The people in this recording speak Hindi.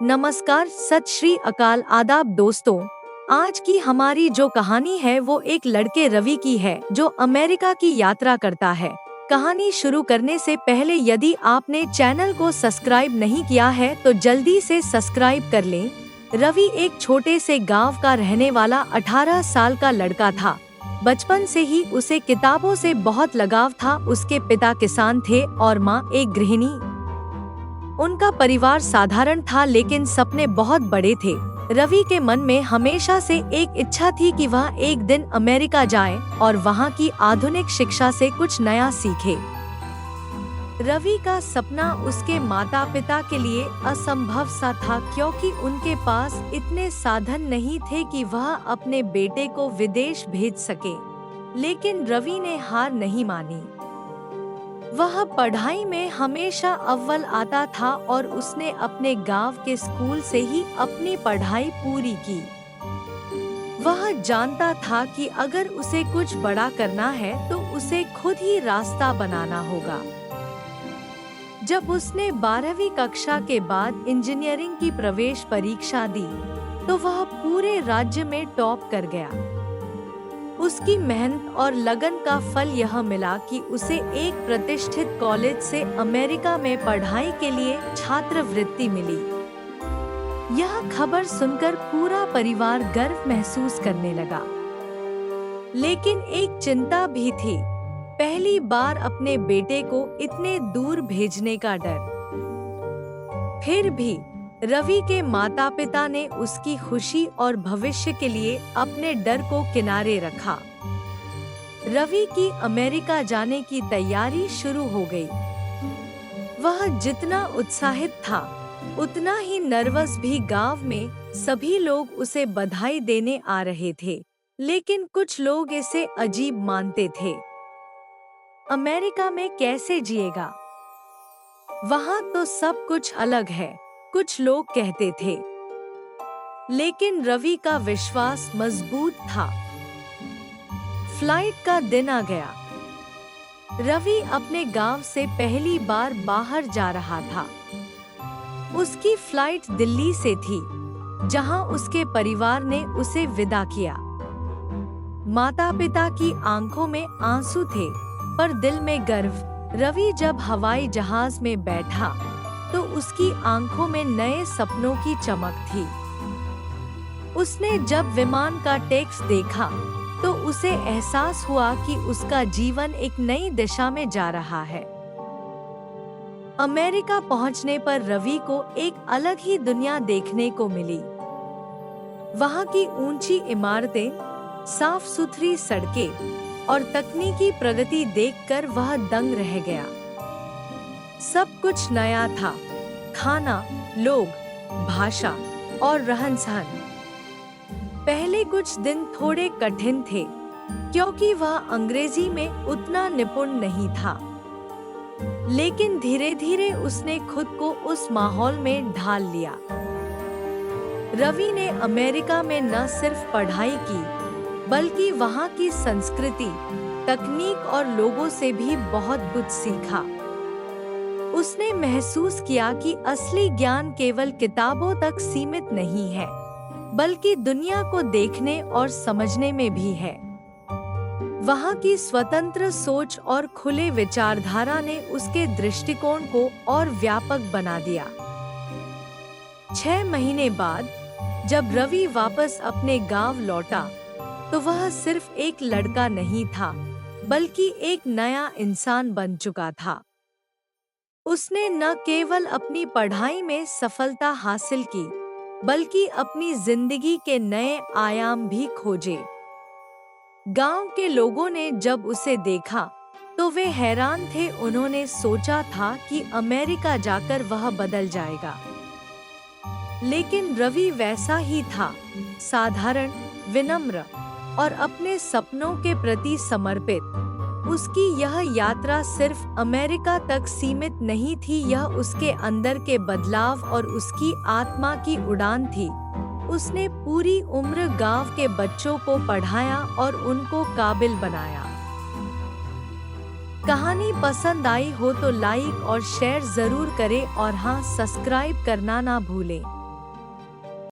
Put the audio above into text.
नमस्कार, सत श्री अकाल, आदाब दोस्तों। आज की हमारी जो कहानी है वो एक लड़के रवि की है जो अमेरिका की यात्रा करता है। कहानी शुरू करने से पहले यदि आपने चैनल को सब्सक्राइब नहीं किया है तो जल्दी से सब्सक्राइब कर लें। रवि एक छोटे से गांव का रहने वाला 18 साल का लड़का था। बचपन से ही उसे किताबों से बहुत लगाव था। उसके पिता किसान थे और माँ एक गृहिणी। उनका परिवार साधारण था लेकिन सपने बहुत बड़े थे। रवि के मन में हमेशा से एक इच्छा थी कि वह एक दिन अमेरिका जाए और वहां की आधुनिक शिक्षा से कुछ नया सीखे। रवि का सपना उसके माता पिता के लिए असंभव सा था क्योंकि उनके पास इतने साधन नहीं थे कि वह अपने बेटे को विदेश भेज सके। लेकिन रवि ने हार नहीं मानी। वह पढ़ाई में हमेशा अव्वल आता था और उसने अपने गांव के स्कूल से ही अपनी पढ़ाई पूरी की। वह जानता था कि अगर उसे कुछ बड़ा करना है तो उसे खुद ही रास्ता बनाना होगा। जब उसने 12वीं कक्षा के बाद इंजीनियरिंग की प्रवेश परीक्षा दी तो वह पूरे राज्य में टॉप कर गया। उसकी मेहनत और लगन का फल यह मिला कि उसे एक प्रतिष्ठित कॉलेज से अमेरिका में पढ़ाई के लिए छात्रवृत्ति मिली। यह खबर सुनकर पूरा परिवार गर्व महसूस करने लगा। लेकिन एक चिंता भी थी, पहली बार अपने बेटे को इतने दूर भेजने का डर। फिर भी रवि के माता पिता ने उसकी खुशी और भविष्य के लिए अपने डर को किनारे रखा। रवि की अमेरिका जाने की तैयारी शुरू हो गई। वह जितना उत्साहित था उतना ही नर्वस भी। गांव में सभी लोग उसे बधाई देने आ रहे थे, लेकिन कुछ लोग इसे अजीब मानते थे। अमेरिका में कैसे जिएगा? वहां तो सब कुछ अलग है, कुछ लोग कहते थे। लेकिन रवि का विश्वास मजबूत था। फ्लाइट का दिन आ गया। रवि अपने गांव से पहली बार बाहर जा रहा था। उसकी फ्लाइट दिल्ली से थी, जहां उसके परिवार ने उसे विदा किया। माता पिता की आंखों में आंसू थे, पर दिल में गर्व। रवि जब हवाई जहाज में बैठा तो उसकी आंखों में नए सपनों की चमक थी। उसने जब विमान का टेक्स देखा तो उसे एहसास हुआ कि उसका जीवन एक नई दिशा में जा रहा है। अमेरिका पहुंचने पर रवि को एक अलग ही दुनिया देखने को मिली। वहां की ऊंची इमारतें, साफ सुथरी सड़कें और तकनीकी प्रगति देखकर वह दंग रह गया। सब कुछ नया था, खाना, लोग, भाषा और रहन-सहन। पहले कुछ दिन थोड़े कठिन थे क्योंकि वह अंग्रेजी में उतना निपुण नहीं था। लेकिन धीरे-धीरे उसने खुद को उस माहौल में ढाल लिया। रवि ने अमेरिका में न सिर्फ पढ़ाई की बल्कि वहां की संस्कृति, तकनीक और लोगों से भी बहुत कुछ सीखा। उसने महसूस किया कि असली ज्ञान केवल किताबों तक सीमित नहीं है, बल्कि दुनिया को देखने और समझने में भी है। वहां की स्वतंत्र सोच और खुले विचारधारा ने उसके दृष्टिकोण को और व्यापक बना दिया। 6 महीने बाद जब रवि वापस अपने गांव लौटा तो वह सिर्फ एक लड़का नहीं था, बल्कि एक नया इंसान बन चुका था। उसने न केवल अपनी पढ़ाई में सफलता हासिल की, बल्कि अपनी जिंदगी के नए आयाम भी खोजे। गांव के लोगों ने जब उसे देखा तो वे हैरान थे। उन्होंने सोचा था कि अमेरिका जाकर वह बदल जाएगा, लेकिन रवि वैसा ही था, साधारण, विनम्र और अपने सपनों के प्रति समर्पित। उसकी यह यात्रा सिर्फ अमेरिका तक सीमित नहीं थी, यह उसके अंदर के बदलाव और उसकी आत्मा की उड़ान थी। उसने पूरी उम्र गांव के बच्चों को पढ़ाया और उनको काबिल बनाया। कहानी पसंद आई हो तो लाइक और शेयर जरूर करें और हाँ, सब्सक्राइब करना ना भूलें।